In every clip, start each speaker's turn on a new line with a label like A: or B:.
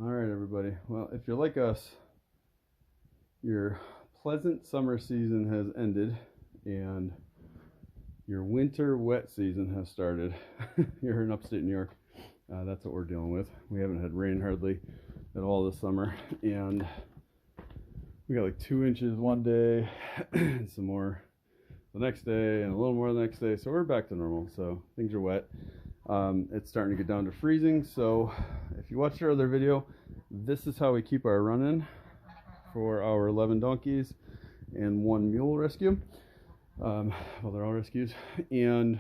A: All right, everybody. Well, if you're like us, your pleasant summer season has ended and your winter wet season has started. Here in upstate New York, that's what we're dealing with. We haven't had rain hardly at all this summer, and we got like 2 inches one day and some more the next day and a little more the next day, so we're back to normal. So things are wet. It's starting to get down to freezing, so if you watched our other video, this is how we keep our run-in for our 11 donkeys and 1 mule rescue. Well, they're all rescues, and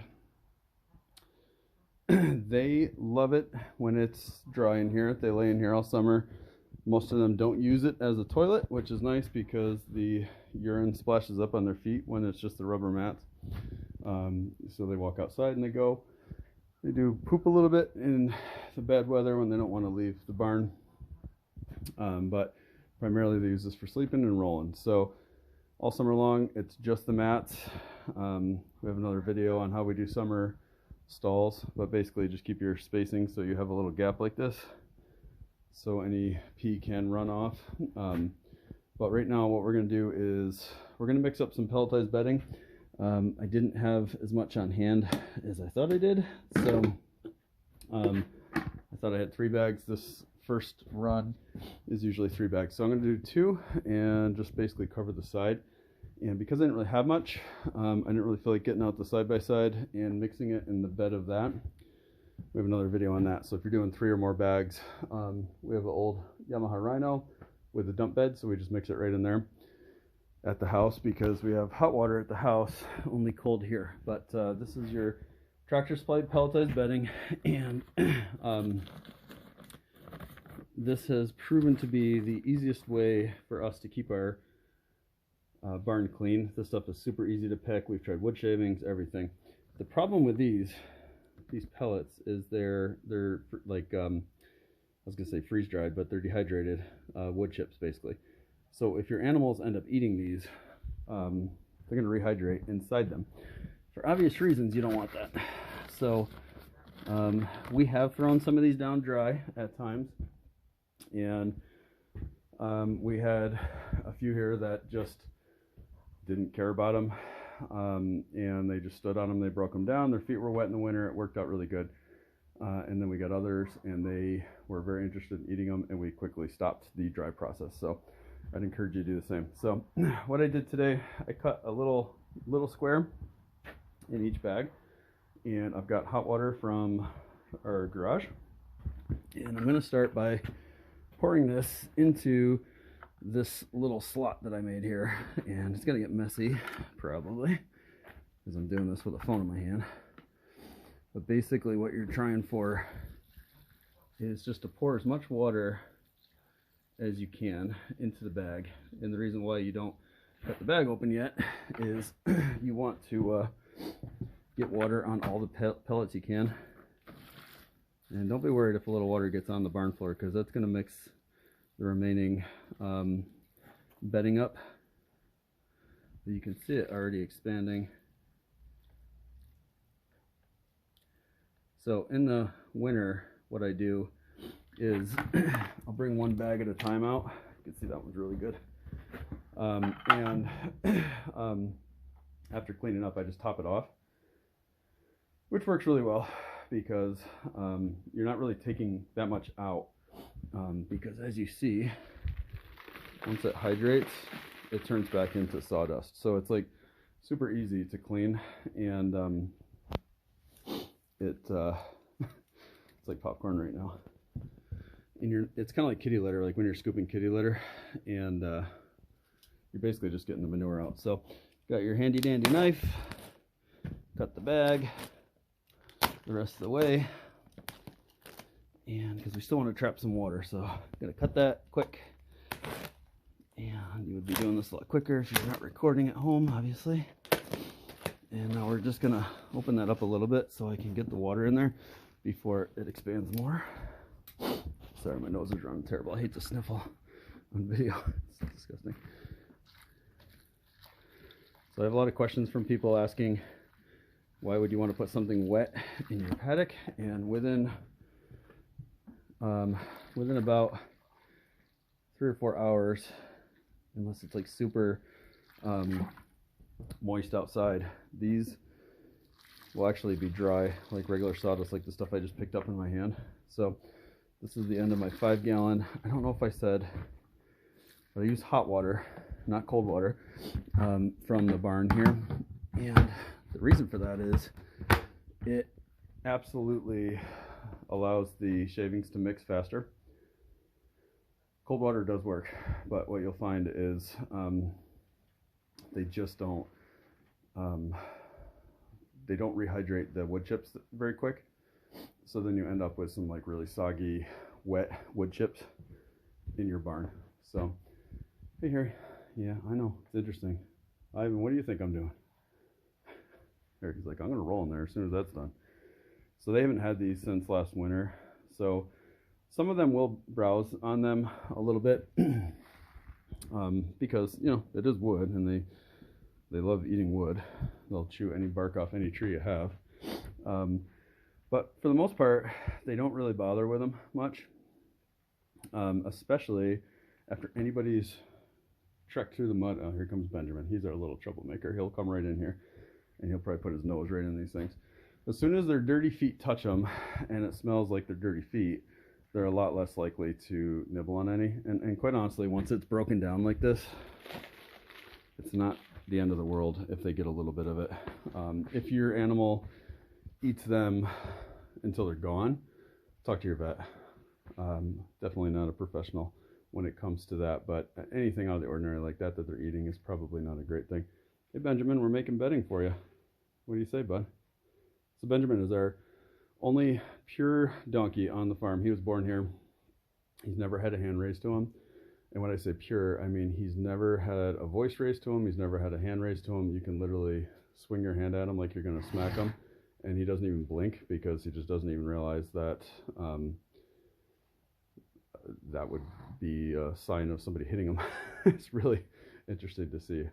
A: they love it when it's dry in here. They lay in here all summer. Most of them don't use it as a toilet, which is nice because the urine splashes up on their feet when it's just the rubber mats. So they walk outside and they do poop a little bit in the bad weather when they don't want to leave the barn. But primarily they use this for sleeping and rolling. So all summer long, it's just the mats. We have another video on how we do summer stalls, but basically just keep your spacing so you have a little gap like this so any pee can run off. But right now what we're going to do is we're going to mix up some pelletized bedding. I didn't have as much on hand as I thought I did, so I thought I had 3 bags. This first run is usually 3 bags, so I'm going to do 2 and just basically cover the side. And because I didn't really have much, I didn't really feel like getting out the side-by-side and mixing it in the bed of that. We have another video on that. So if you're doing 3 or more bags, we have an old Yamaha Rhino with a dump bed, so we just mix it right in there at the house because we have hot water at the house, only cold here. But this is your Tractor Supply pelletized bedding, and this has proven to be the easiest way for us to keep our barn clean. This stuff is super easy to pick. We've tried wood shavings, everything. The problem with these pellets is they're like I was gonna say freeze dried, but they're dehydrated wood chips basically. So if your animals end up eating these, they're gonna rehydrate inside them. For obvious reasons, you don't want that. So we have thrown some of these down dry at times, and we had a few here that just didn't care about them, and they just stood on them. They broke them down. Their feet were wet in the winter. It worked out really good. And then we got others, and they were very interested in eating them, and we quickly stopped the dry process. So I'd encourage you to do the same. So what I did today, I cut a little square in each bag, and I've got hot water from our garage, and I'm going to start by pouring this into this little slot that I made here, and it's gonna get messy probably because I'm doing this with a phone in my hand. But basically what you're trying for is just to pour as much water as you can into the bag. And the reason why you don't cut the bag open yet is you want to get water on all the pellets you can. And don't be worried if a little water gets on the barn floor, because that's going to mix the remaining bedding up. You can see it already expanding. So in the winter, what I do is I'll bring 1 bag at a time out. You can see that one's really good. After cleaning up, I just top it off, which works really well because you're not really taking that much out. Because as you see, once it hydrates, it turns back into sawdust. So it's like super easy to clean, and it's like popcorn right now. And it's kind of like kitty litter, like when you're scooping kitty litter, and you're basically just getting the manure out. So got your handy dandy knife, cut the bag the rest of the way. And because we still want to trap some water, so I'm going to cut that quick. And you would be doing this a lot quicker if you're not recording at home, obviously. And now we're just going to open that up a little bit so I can get the water in there before it expands more. Sorry, my nose is running terrible. I hate to sniffle on video. It's disgusting. So I have a lot of questions from people asking, why would you want to put something wet in your paddock? And within within about 3 or 4 hours, unless it's like super moist outside, these will actually be dry like regular sawdust, like the stuff I just picked up in my hand. So this is the end of my 5 gallon. I don't know if I said, but I use hot water, not cold water, from the barn here. And the reason for that is it absolutely allows the shavings to mix faster. Cold water does work, but what you'll find is they just don't rehydrate the wood chips very quick. So then you end up with some like really soggy, wet wood chips in your barn. So, hey Harry, yeah, I know, it's interesting. Ivan, what do you think I'm doing? Harry's like, I'm gonna roll in there as soon as that's done. So they haven't had these since last winter. So some of them will browse on them a little bit because, you know, it is wood and they love eating wood. They'll chew any bark off any tree you have. But for the most part, they don't really bother with them much, especially after anybody's trekked through the mud. Oh, here comes Benjamin. He's our little troublemaker. He'll come right in here and he'll probably put his nose right in these things. As soon as their dirty feet touch them and it smells like their dirty feet, they're a lot less likely to nibble on any. And quite honestly, once it's broken down like this, it's not the end of the world if they get a little bit of it. If your animal eats them until they're gone, talk to your vet. Definitely not a professional when it comes to that, but anything out of the ordinary like that they're eating is probably not a great thing. Hey Benjamin, we're making bedding for you. What do you say, bud? So Benjamin is our only pure donkey on the farm. He was born here. He's never had a hand raised to him. And when I say pure, I mean he's never had a voice raised to him. He's never had a hand raised to him. You can literally swing your hand at him like you're going to smack him. And he doesn't even blink because he just doesn't even realize that that would be a sign of somebody hitting him. It's really interesting to see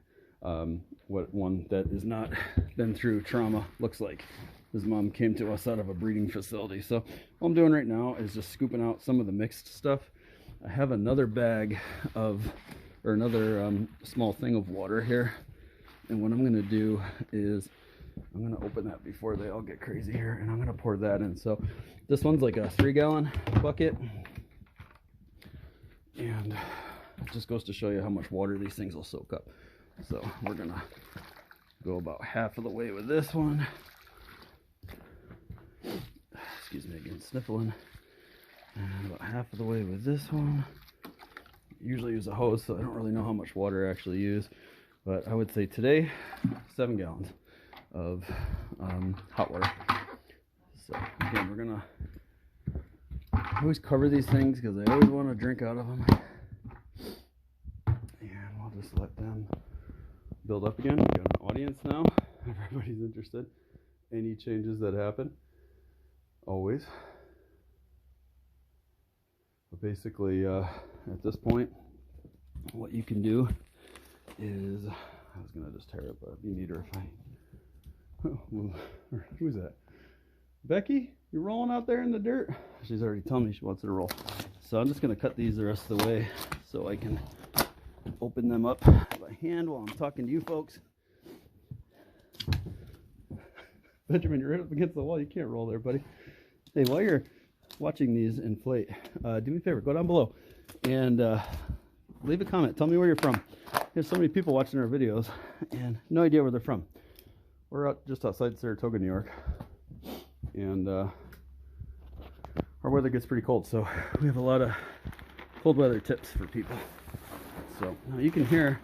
A: what one that has not been through trauma looks like. His mom came to us out of a breeding facility. So all I'm doing right now is just scooping out some of the mixed stuff. I have another bag of, or another small thing of water here. And what I'm going to do is I'm going to open that before they all get crazy here. And I'm going to pour that in. So this one's like a 3 gallon bucket. And it just goes to show you how much water these things will soak up. So we're going to go about half of the way with this one. Excuse me again, sniffling. And about half of the way with this one. Usually use a hose, so I don't really know how much water I actually use. But I would say today, 7 gallons of hot water. So again, we're going to always cover these things because I always want to drink out of them. And we'll just let them build up again. We've got an audience now. Everybody's interested. Any changes that happen, always. But basically, at this point, what you can do is, I was going to just tear it, but it'd be neater if I, who's that? Becky, you rolling out there in the dirt? She's already telling me she wants it to roll. So I'm just going to cut these the rest of the way so I can open them up by hand while I'm talking to you folks. Benjamin, you're right up against the wall. You can't roll there, buddy. Hey, while you're watching these inflate, do me a favor, go down below and leave a comment. Tell me where you're from. There's so many people watching our videos and no idea where they're from. We're out just outside Saratoga, New York, and our weather gets pretty cold, so we have a lot of cold weather tips for people. So now you can hear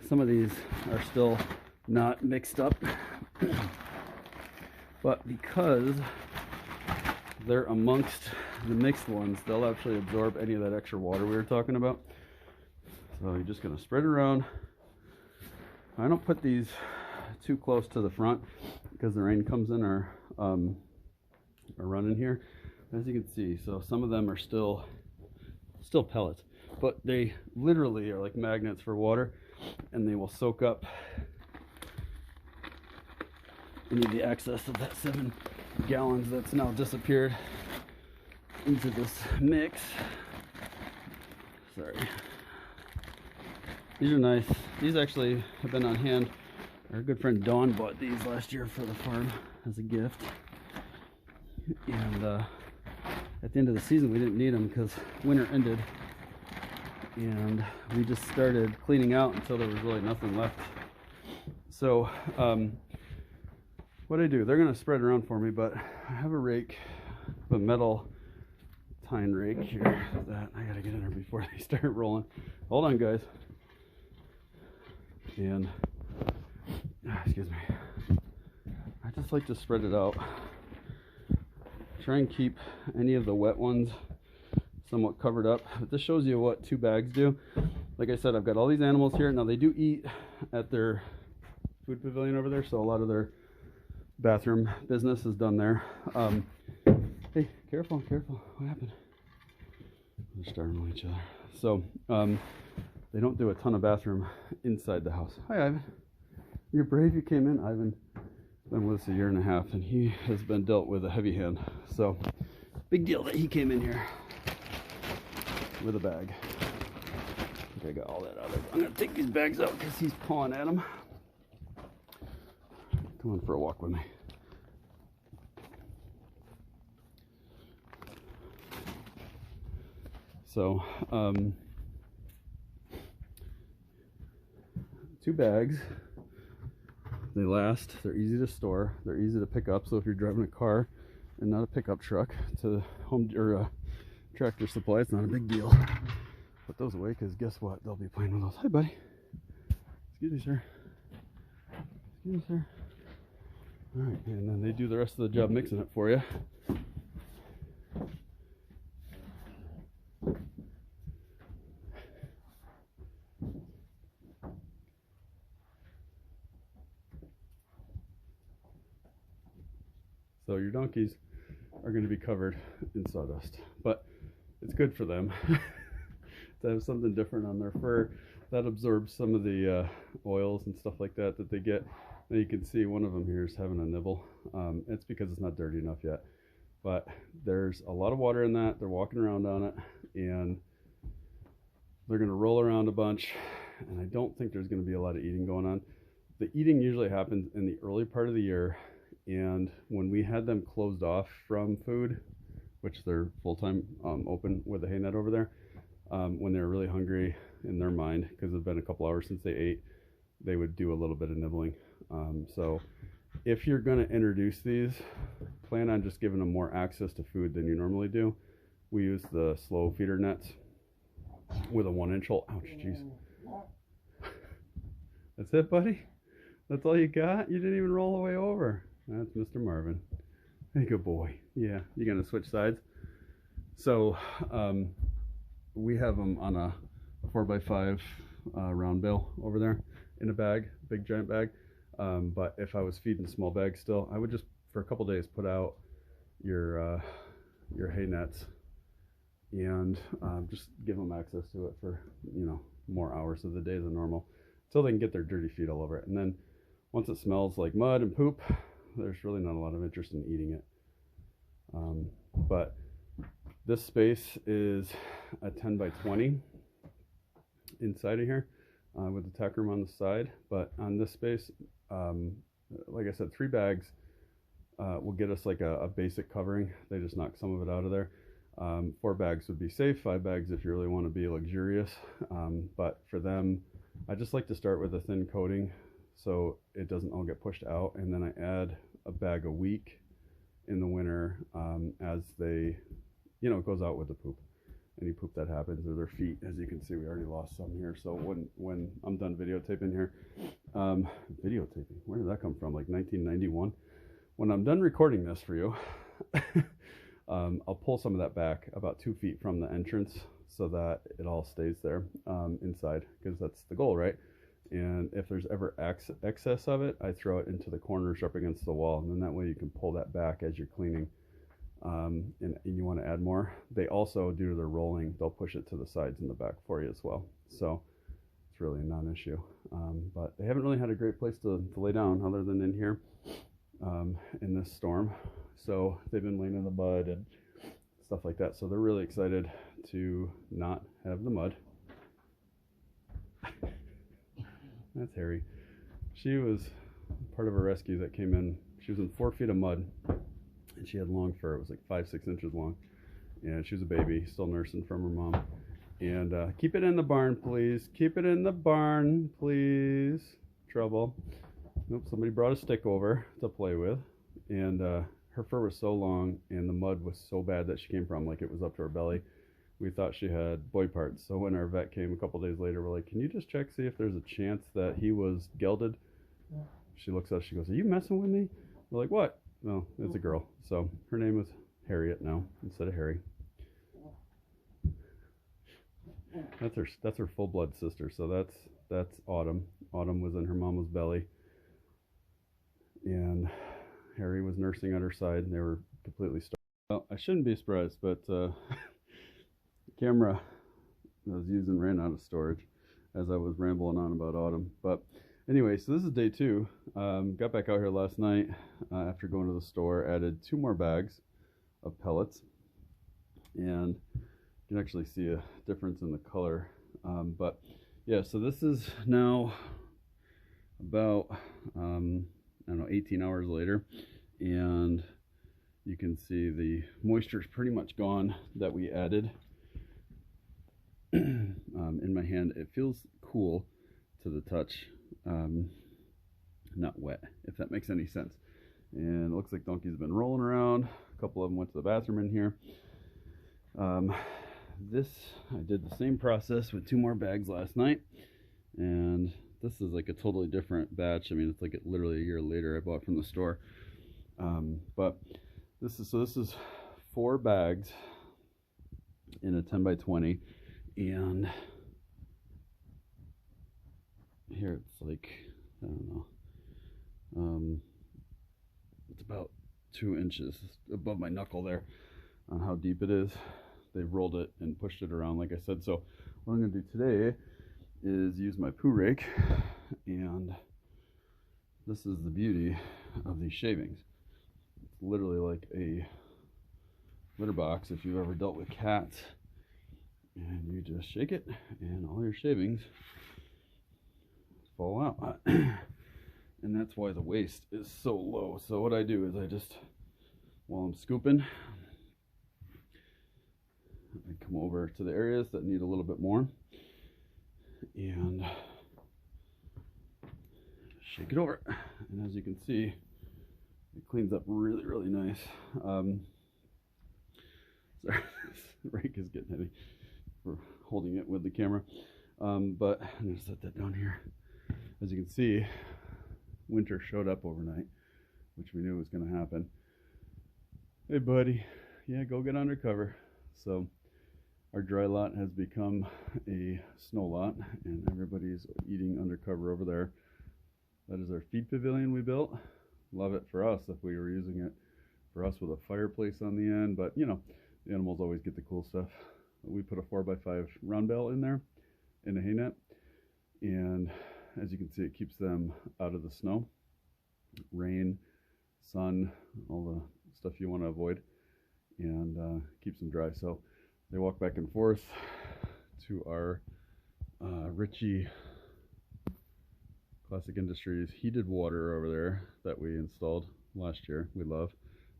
A: some of these are still not mixed up, but because they're amongst the mixed ones, they'll actually absorb any of that extra water we were talking about. So you're just going to spread it around. I don't put these too close to the front because the rain comes in our run in here, as you can see. So some of them are still pellets, but they literally are like magnets for water, and they will soak up any of the excess of that 7 gallons that's now disappeared. into this mix. Sorry. These are nice. These actually have been on hand. Our good friend Dawn bought these last year for the farm as a gift. And at the end of the season, we didn't need them because winter ended. And we just started cleaning out until there was really nothing left. So what I do, they're going to spread around for me, but I have a rake, a metal tine rake here that I got to get in there before they start rolling. Hold on, guys. And excuse me, I just like to spread it out. Try and keep any of the wet ones somewhat covered up. But this shows you what 2 bags do. Like I said, I've got all these animals here. Now they do eat at their food pavilion over there, so a lot of their bathroom business is done there. Hey, careful, careful. What happened? They're starting on each other. So they don't do a ton of bathroom inside the house. Hi, Ivan. You're brave you came in. Ivan been with us a year and a half, and he has been dealt with a heavy hand. So big deal that he came in here with a bag. I think I got all that out of it. I'm gonna take these bags out because he's pawing at them. Come on for a walk with me. So 2 bags. They last. They're easy to store. They're easy to pick up. So if you're driving a car and not a pickup truck to home or Tractor Supply, it's not a big deal. Put those away because guess what? They'll be playing with those. Hi, buddy. Excuse me, sir. Excuse me, sir. All right, and then they do the rest of the job mixing it for you. So your donkeys are going to be covered in sawdust, but it's good for them to have something different on their fur that absorbs some of the oils and stuff like that that they get. Now you can see one of them here is having a nibble. It's because it's not dirty enough yet, but there's a lot of water in that. They're walking around on it, and they're going to roll around a bunch, and I don't think there's going to be a lot of eating going on. The eating usually happens in the early part of the year, and when we had them closed off from food, which they're full-time open with the hay net over there, when they're really hungry in their mind, because it's been a couple hours since they ate, they would do a little bit of nibbling. So if you're going to introduce these, plan on just giving them more access to food than you normally do. We use the slow feeder nets with a 1-inch hole. Ouch, jeez. That's it, buddy? That's all you got? You didn't even roll the way over. That's Mr. Marvin. Hey, good boy. Yeah, you're going to switch sides. So we have them on a 4x5 round bale over there in a bag, big giant bag. But if I was feeding small bags still, I would just, for a couple days, put out your hay nets and just give them access to it for, more hours of the day than normal, until they can get their dirty feet all over it. And then once it smells like mud and poop, there's really not a lot of interest in eating it. But this space is a 10 by 20 inside of here with the tack room on the side. But on this space, like I said, 3 bags will get us like a basic covering. They just knock some of it out of there. 4 bags would be safe, 5 bags if you really want to be luxurious. But for them, I just like to start with a thin coating so it doesn't all get pushed out, and then I add a bag a week in the winter as they, it goes out with the poop. Any poop that happens, or their feet. As you can see, we already lost some here. So when I'm done videotaping here, videotaping, where did that come from? Like 1991? When I'm done recording this for you, I'll pull some of that back about 2 feet from the entrance so that it all stays there inside, because that's the goal, right? And if there's ever excess of it, I throw it into the corners up against the wall, and then that way you can pull that back as you're cleaning. And you want to add more. They also, due to their rolling, they'll push it to the sides and the back for you as well. So it's really a non-issue. But they haven't really had a great place to lay down other than in here in this storm. So they've been laying in the mud and stuff like that. So they're really excited to not have the mud. That's Harry. She was part of a rescue that came in. She was in 4 feet of mud, and she had long fur. It was like 5-6 inches long, and she was a baby, still nursing from her mom. And keep it in the barn, please. Keep it in the barn, please. Trouble. Nope, somebody brought a stick over to play with, and her fur was so long, and the mud was so bad that she came from, like it was up to her belly. We thought she had boy parts. So when our vet came a couple days later, we're like, can you just check, see if there's a chance that he was gelded? She looks at us, she goes, are you messing with me? We're like, what? No, it's a girl. So her name is Harriet now instead of Harry. That's her full blood sister. So that's Autumn. Autumn was in her mama's belly, and Harry was nursing at her side, and they were completely starved. Well, I shouldn't be surprised, but the camera I was using ran out of storage as I was rambling on about Autumn. But anyway, so this is day 2. Got back out here last night after going to the store, added 2 more bags of pellets, and you can actually see a difference in the color. But yeah, so this is now about, I don't know, 18 hours later, and you can see the moisture is pretty much gone that we added. In my hand, it feels cool to the touch, not wet, if that makes any sense. And it looks like Donkey's been rolling around. A couple of them went to the bathroom in here. I did the same process with 2 more bags last night, and this is like a totally different batch. I mean, it's like literally a year later I bought from the store. But this is 4 bags in a 10 by 20, and here it's like, I don't know, it's about 2 inches above my knuckle there on how deep it is. They rolled it and pushed it around, like I said. So what I'm going to do today is use my poo rake, and this is the beauty of these shavings. It's literally like a litter box if you've ever dealt with cats, and you just shake it and all your shavings fall out. And that's why the waste is so low. So what I do is I just, while I'm scooping, I come over to the areas that need a little bit more and shake it over. And as you can see, it cleans up really, really nice. Sorry, this rake is getting heavy for holding it with the camera. But I'm going to set that down here. As you can see, winter showed up overnight, which we knew was going to happen. Hey, buddy. Yeah, go get under cover. So our dry lot has become a snow lot, and everybody's eating undercover over there. That is our feed pavilion we built. Love it for us if we were using it for us with a fireplace on the end, but you know, the animals always get the cool stuff. We put a 4x5 round bale in there in a hay net, and as you can see, it keeps them out of the snow, rain, sun, all the stuff you want to avoid, and keeps them dry. So they walk back and forth to our Ritchie Classic Industries heated water over there that we installed last year. We love.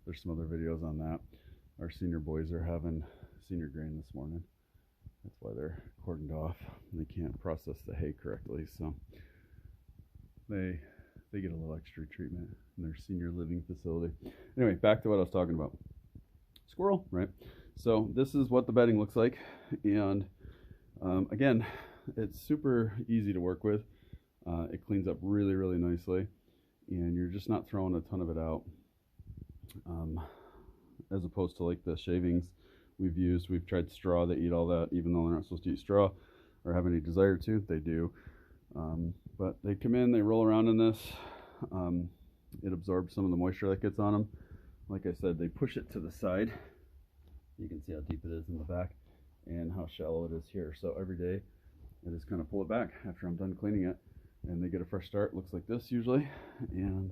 A: There's some other videos on that. Our senior boys are having senior grain this morning. That's why they're cordoned off. They can't process the hay correctly, so they get a little extra treatment in their senior living facility. Anyway, back to what I was talking about. Squirrel, right? So this is what the bedding looks like, and again, it's super easy to work with. It cleans up really, really nicely, and you're just not throwing a ton of it out, as opposed to like the shavings we've used. We've tried straw. They eat all that, even though they're not supposed to eat straw or have any desire to. They do, but they come in, they roll around in this. It absorbs some of the moisture that gets on them. Like I said, they push it to the side. You can see how deep it is in the back and how shallow it is here. So every day I just kind of pull it back after I'm done cleaning it, and they get a fresh start. Looks like this usually, and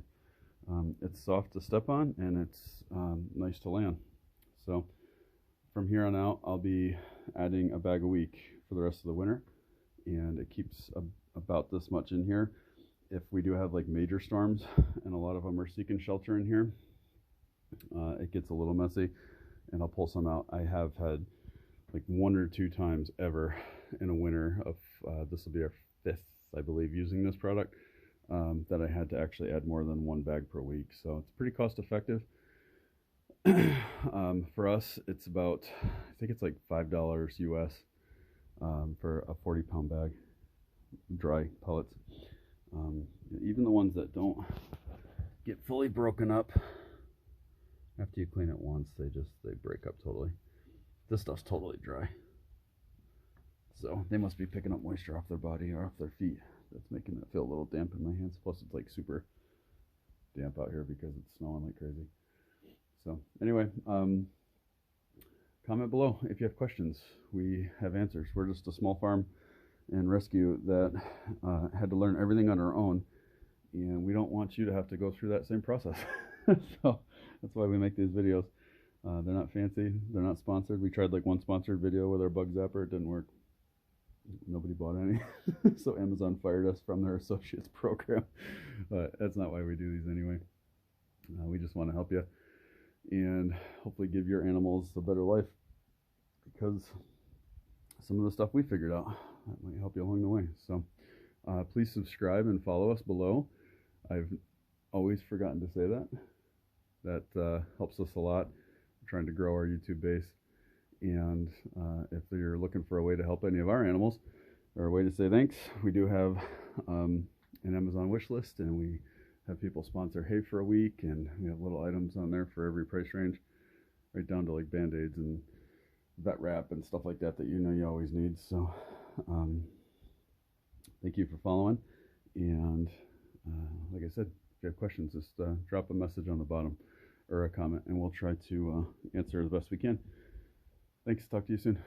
A: it's soft to step on, and it's nice to land. So from here on out, I'll be adding a bag a week for the rest of the winter, and it keeps about this much in here. If we do have like major storms, and a lot of them are seeking shelter in here, it gets a little messy, and I'll pull some out. I have had like 1 or 2 times ever in a winter of this will be our 5th, I believe, using this product, that I had to actually add more than 1 bag per week. So it's pretty cost effective. For us, it's about, I think it's like $5 US for a 40-pound bag, dry pellets. Even the ones that don't get fully broken up, after you clean it once, they break up totally. This stuff's totally dry, so they must be picking up moisture off their body or off their feet. That's making it feel a little damp in my hands. Plus, it's like super damp out here because it's snowing like crazy. So anyway, comment below if you have questions. We have answers. We're just a small farm and rescue that had to learn everything on our own, and we don't want you to have to go through that same process. So that's why we make these videos. They're not fancy, they're not sponsored. We tried like one sponsored video with our bug zapper, it didn't work. Nobody bought any. So Amazon fired us from their associates program. But that's not why we do these anyway. We just want to help you and hopefully give your animals a better life, because some of the stuff we figured out that might help you along the way. So please subscribe and follow us below. I've always forgotten to say that. That helps us a lot. We're trying to grow our YouTube base, and if you're looking for a way to help any of our animals or a way to say thanks, we do have an Amazon wish list, and we have people sponsor hay for a week, and we have little items on there for every price range, right down to like band-aids and vet wrap and stuff like that you know you always need. So thank you for following, and like I said, if you have questions, just drop a message on the bottom or a comment, and we'll try to answer as best we can. Thanks. Talk to you soon.